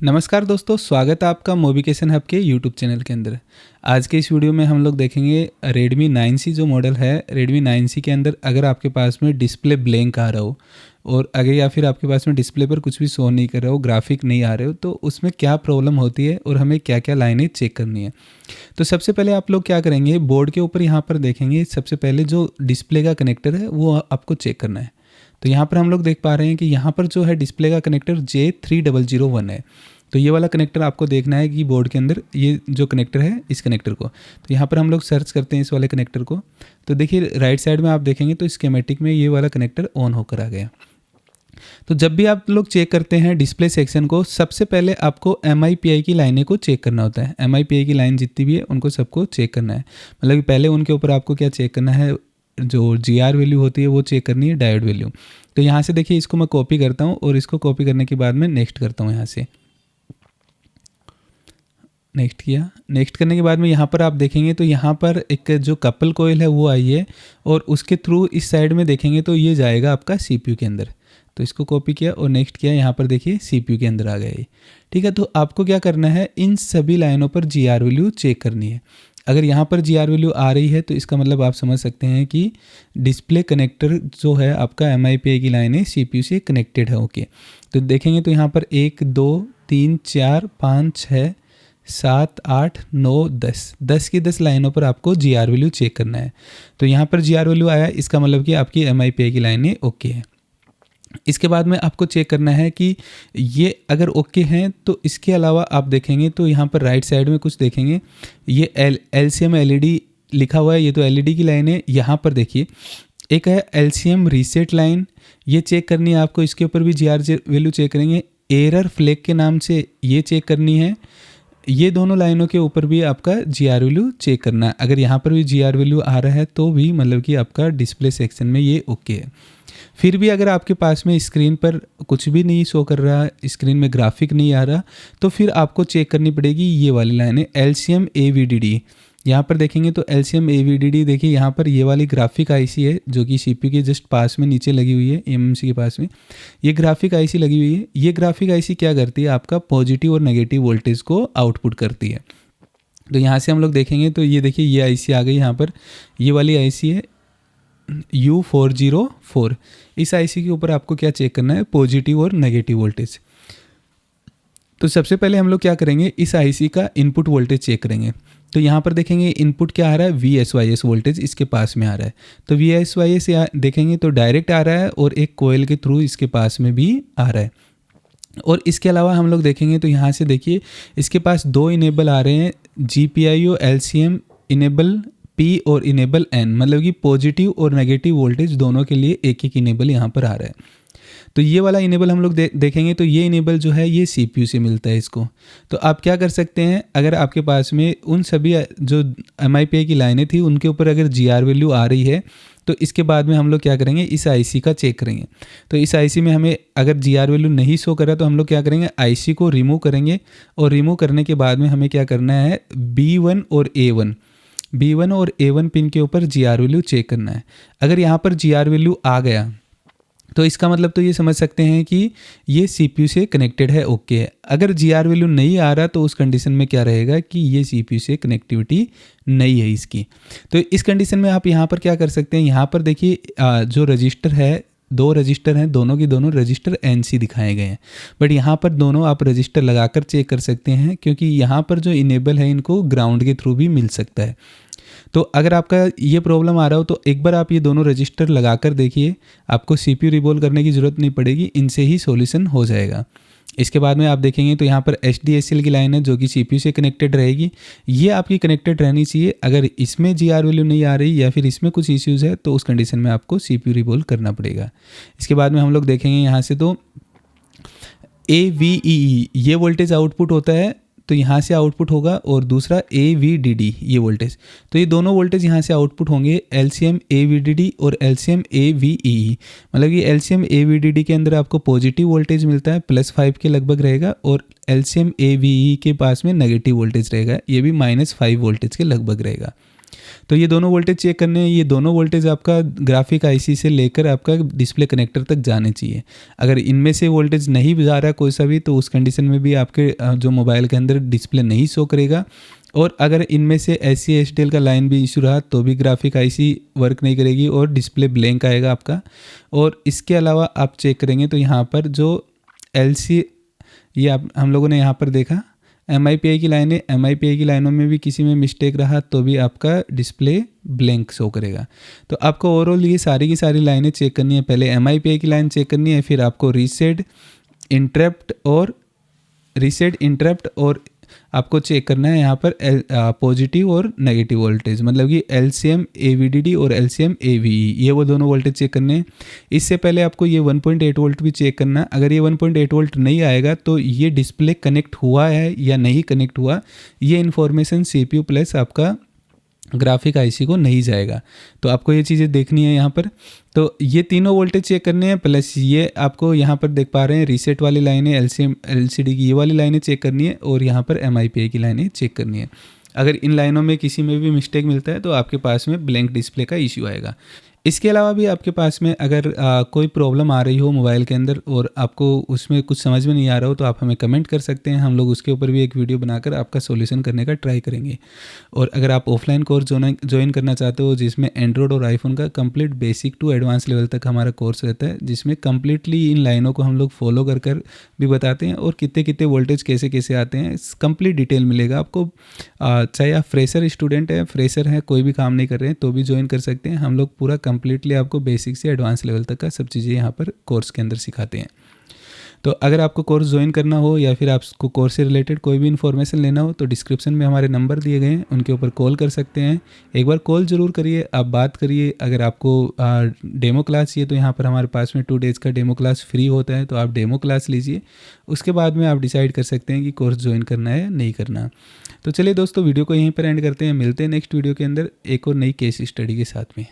नमस्कार दोस्तों, स्वागत है आपका मोबिकेशन हब के यूट्यूब चैनल के अंदर। आज के इस वीडियो में हम लोग देखेंगे Redmi 9C जो मॉडल है। Redmi 9C के अंदर अगर आपके पास में डिस्प्ले ब्लैंक आ रहा हो और अगर या फिर आपके पास में डिस्प्ले पर कुछ भी शो नहीं कर रहा हो, ग्राफिक नहीं आ रहे हो, तो उसमें क्या प्रॉब्लम होती है और हमें क्या क्या लाइनें चेक करनी है। तो सबसे पहले आप लोग क्या करेंगे, बोर्ड के ऊपर यहाँ पर देखेंगे, सबसे पहले जो डिस्प्ले का कनेक्टर है वो आपको चेक करना है। तो यहाँ पर हम लोग देख पा रहे हैं कि यहाँ पर जो है डिस्प्ले का कनेक्टर J3001 है। तो ये वाला कनेक्टर आपको देखना है कि बोर्ड के अंदर ये जो कनेक्टर है, इस कनेक्टर को। तो यहाँ पर हम लोग सर्च करते हैं इस वाले कनेक्टर को। तो देखिए राइट साइड में आप देखेंगे तो स्कीमेटिक में ये वाला कनेक्टर ऑन होकर आ गया। तो जब भी आप लोग चेक करते हैं डिस्प्ले सेक्शन को, सबसे पहले आपको MIPI की लाइनें को चेक करना होता है। MIPI की लाइन जितनी भी है उनको सबको चेक करना है। मतलब कि पहले उनके ऊपर आपको क्या चेक करना है, जो GR वैल्यू होती है वो चेक करनी है, डायोड वैल्यू। तो यहाँ से देखिए इसको मैं कॉपी करता हूँ और इसको कॉपी करने के बाद में नेक्स्ट करता हूँ। यहाँ से नेक्स्ट किया। नेक्स्ट करने के बाद में यहाँ पर आप देखेंगे तो यहाँ पर एक जो कपल कोयल है वो आई है और उसके थ्रू इस साइड में देखेंगे तो ये जाएगा आपका CPU के अंदर। तो इसको कॉपी किया और नेक्स्ट किया, यहाँ पर देखिए CPU के अंदर आ गया ये। ठीक है, तो आपको क्या करना है, इन सभी लाइनों पर GR वैल्यू चेक करनी है। अगर यहाँ पर GR वैल्यू आ रही है तो इसका मतलब आप समझ सकते हैं कि डिस्प्ले कनेक्टर जो है आपका MIPI की लाइन है CPU से कनेक्टेड है। ओके, तो देखेंगे तो यहाँ पर 1 2 3 4 5 6 7 8 9 10 की 10 लाइनों पर आपको GR वैल्यू चेक करना है। तो यहाँ पर GR वैल्यू आया, इसका मतलब कि आपकी MIPI की लाइनें ओके है। इसके बाद में आपको चेक करना है कि ये अगर ओके हैं तो इसके अलावा आप देखेंगे तो यहाँ पर राइट साइड में कुछ देखेंगे, ये LCM LED लिखा हुआ है। ये तो LED की लाइन है। यहाँ पर देखिए एक है LCM रीसेट लाइन, ये चेक करनी है आपको। इसके ऊपर भी GR वैल्यू चेक करेंगे। एरर फ्लैग के नाम से ये चेक करनी है। ये दोनों लाइनों के ऊपर भी आपका GR वैल्यू चेक करना है। अगर यहाँ पर भी GR वैल्यू आ रहा है तो भी मतलब कि आपका डिस्प्ले सेक्शन में ये ओके है। फिर भी अगर आपके पास में स्क्रीन पर कुछ भी नहीं शो कर रहा, स्क्रीन में ग्राफिक नहीं आ रहा, तो फिर आपको चेक करनी पड़ेगी ये वाली लाइन है LCM AVDD। यहाँ पर देखेंगे तो LCM AVDD देखिए, यहाँ पर ये वाली ग्राफिक IC है जो कि CPU के जस्ट पास में नीचे लगी हुई है, MMC के पास में ये ग्राफिक IC लगी हुई है। ये ग्राफिक IC क्या करती है, आपका पॉजिटिव और नेगेटिव वोल्टेज को आउटपुट करती है। तो यहाँ से हम लोग देखेंगे तो ये देखिए ये IC आ गई। यहाँ पर ये वाली IC है U404। इस IC के ऊपर आपको क्या चेक करना है, पॉजिटिव और नेगेटिव वोल्टेज। तो सबसे पहले हम लोग क्या करेंगे, इस IC का इनपुट वोल्टेज चेक करेंगे। तो यहाँ पर देखेंगे इनपुट क्या आ रहा है, VSYS वोल्टेज इसके पास में आ रहा है। तो VSYS देखेंगे तो डायरेक्ट आ रहा है और एक कोयल के थ्रू इसके पास में भी आ रहा है। और इसके अलावा हम लोग देखेंगे तो यहाँ से देखिए इसके पास 2 इनेबल आ रहे हैं, GPIO LCM इनेबल P और इनेबल N, मतलब कि पॉजिटिव और नेगेटिव वोल्टेज दोनों के लिए एक एक इनेबल यहाँ पर आ रहा है। तो ये वाला इनेबल हम लोग देखेंगे तो ये इनेबल जो है ये CPU से मिलता है इसको। तो आप क्या कर सकते हैं, अगर आपके पास में उन सभी जो MIPI की लाइनें थी उनके ऊपर अगर GR वैल्यू आ रही है तो इसके बाद में हम लोग क्या करेंगे, इस IC का चेक करेंगे। तो इस IC में हमें अगर GR वैल्यू नहीं शो कर रहा तो हम लोग क्या करेंगे, IC को रिमूव करेंगे और रिमूव करने के बाद में हमें क्या करना है, B1 और A1 पिन के ऊपर GR वैल्यू चेक करना है। अगर यहाँ पर GR वैल्यू आ गया तो इसका मतलब तो ये समझ सकते हैं कि ये CPU से कनेक्टेड है, ओके है। अगर GR वैल्यू नहीं आ रहा तो उस कंडीशन में क्या रहेगा कि ये CPU से कनेक्टिविटी नहीं है इसकी। तो इस कंडीशन में आप यहाँ पर क्या कर सकते हैं, यहाँ पर देखिए जो रजिस्टर है, 2 रजिस्टर हैं, दोनों की दोनों रजिस्टर NC दिखाए गए हैं। बट यहाँ पर दोनों आप रजिस्टर लगाकर चेक कर सकते हैं, क्योंकि यहाँ पर जो इनेबल है इनको ग्राउंड के थ्रू भी मिल सकता है। तो अगर आपका ये प्रॉब्लम आ रहा हो तो एक बार आप ये दोनों रजिस्टर लगाकर देखिए, आपको CPU रिबोल करने की ज़रूरत नहीं पड़ेगी, इनसे ही सॉल्यूशन हो जाएगा। इसके बाद में आप देखेंगे तो यहाँ पर HDSL की लाइन है जो कि CPU से कनेक्टेड रहेगी। ये आपकी कनेक्टेड रहनी चाहिए। अगर इसमें GR वैल्यू नहीं आ रही या फिर इसमें कुछ इश्यूज़ है तो उस कंडीशन में आपको CPU रिबोल करना पड़ेगा। इसके बाद में हम लोग देखेंगे यहाँ से तो AVEE ये वोल्टेज आउटपुट होता है, तो यहाँ से आउटपुट होगा, और दूसरा AVDD ये वोल्टेज। तो ये दोनों वोल्टेज यहाँ से आउटपुट होंगे, LCM AVDD और LCM AVEE। मतलब कि LCM AVDD के अंदर आपको पॉजिटिव वोल्टेज मिलता है, +5 के लगभग रहेगा, और LCM AVEE के पास में नेगेटिव वोल्टेज रहेगा, ये भी -5 वोल्टेज के लगभग रहेगा। तो ये दोनों वोल्टेज चेक करने हैं। ये दोनों वोल्टेज आपका ग्राफिक आईसी से लेकर आपका डिस्प्ले कनेक्टर तक जाने चाहिए। अगर इनमें से वोल्टेज नहीं जा रहा कोई सा भी, तो उस कंडीशन में भी आपके जो मोबाइल के अंदर डिस्प्ले नहीं शो करेगा। और अगर इनमें से SC/HDL का लाइन भी इशू रहा तो भी ग्राफिक आईसी वर्क नहीं करेगी और डिस्प्ले ब्लैंक आएगा आपका। और इसके अलावा आप चेक करेंगे तो यहाँ पर जो LC, ये आप हम लोगों ने यहाँ पर देखा MIPI की लाइन है, MIPI की लाइनों में भी किसी में मिस्टेक रहा तो भी आपका डिस्प्ले ब्लैंक शो करेगा। तो आपको ओवरऑल ये सारी की सारी लाइनें चेक करनी है। पहले MIPI की लाइन चेक करनी है, फिर आपको रीसेट इंटरप्ट और आपको चेक करना है यहाँ पर पॉजिटिव और नेगेटिव वोल्टेज, मतलब कि LCM AVDD और LCM AVE, ये वो दोनों वोल्टेज चेक करने हैं। इससे पहले आपको ये 1.8 वोल्ट भी चेक करना है। अगर ये 1.8 वोल्ट नहीं आएगा तो ये डिस्प्ले कनेक्ट हुआ है या नहीं कनेक्ट हुआ, ये इन्फॉर्मेशन CPU प्लस आपका ग्राफिक आईसी को नहीं जाएगा। तो आपको ये चीज़ें देखनी है यहाँ पर। तो ये तीनों वोल्टेज चेक करने हैं, प्लस ये आपको यहाँ पर देख पा रहे हैं रीसेट वाली लाइनें, LCM LCD की ये वाली लाइनें चेक करनी है और यहाँ पर MIPI की लाइनें चेक करनी है। अगर इन लाइनों में किसी में भी मिस्टेक मिलता है तो आपके पास में ब्लैंक डिस्प्ले का इश्यू आएगा। इसके अलावा भी आपके पास में अगर कोई प्रॉब्लम आ रही हो मोबाइल के अंदर और आपको उसमें कुछ समझ में नहीं आ रहा हो तो आप हमें कमेंट कर सकते हैं। हम लोग उसके ऊपर भी एक वीडियो बनाकर आपका सॉल्यूशन करने का ट्राई करेंगे। और अगर आप ऑफलाइन कोर्स ज्वाइन करना चाहते हो जिसमें एंड्रॉयड और आईफोन का complete basic to advance level तक हमारा कोर्स रहता है, जिसमें कम्प्लीटली इन लाइनों को हम लोग फॉलो कर भी बताते हैं और कितने कितने वोल्टेज कैसे कैसे आते हैं, कंप्लीट डिटेल मिलेगा आपको। चाहे आप फ्रेशर स्टूडेंट है, फ्रेशर है, कोई भी काम नहीं कर रहे हैं तो भी ज्वाइन कर सकते हैं। हम लोग पूरा कंप्लीटली आपको बेसिक से एडवांस लेवल तक का सब चीज़ें यहाँ पर कोर्स के अंदर सिखाते हैं। तो अगर आपको कोर्स ज्वाइन करना हो या फिर आपको कोर्स से रिलेटेड कोई भी इन्फॉर्मेशन लेना हो तो डिस्क्रिप्शन में हमारे नंबर दिए गए हैं, उनके ऊपर कॉल कर सकते हैं। एक बार कॉल ज़रूर करिए, आप बात करिए। अगर आपको डेमो क्लास चाहिए तो यहाँ पर हमारे पास में 2 डेज़ का डेमो क्लास फ्री होता है, तो आप डेमो क्लास लीजिए। उसके बाद में आप डिसाइड कर सकते हैं कि कोर्स ज्वाइन करना है या नहीं करना। तो चलिए दोस्तों, वीडियो को यहीं पर एंड करते हैं। मिलते हैं नेक्स्ट वीडियो के अंदर एक और नई केस स्टडी के साथ में।